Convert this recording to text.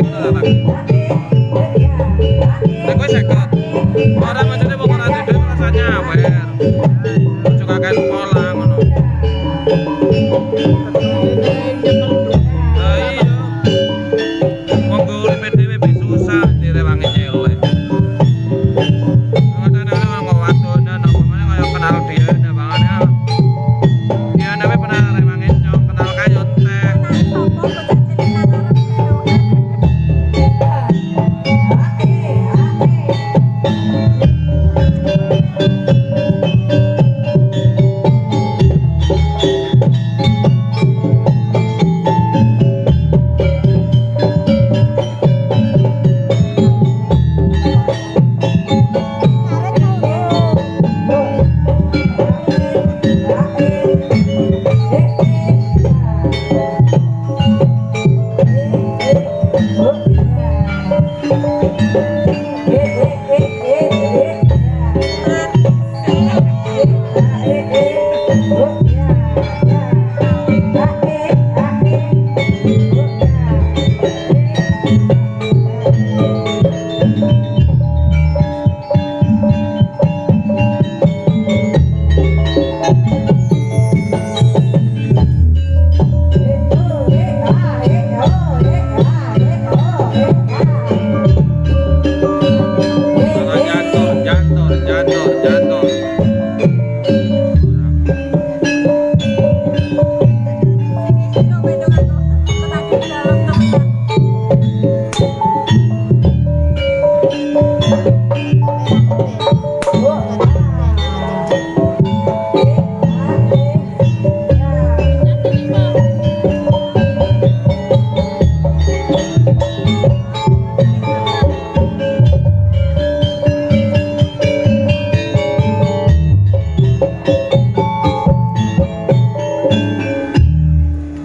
ngono ta. Nek kowe seket. Ora maksudnya wong ora duwe rasanya awer. Ojo kakek pola ngono. Lah iya. Monggo uripe dhewe wis susah direwangi cewek. Kadang-kadang wong wadonan apa meneh kaya kenal dia bangane. Dia nawe pernah rewangi nyong kenal kayo teh. Huh?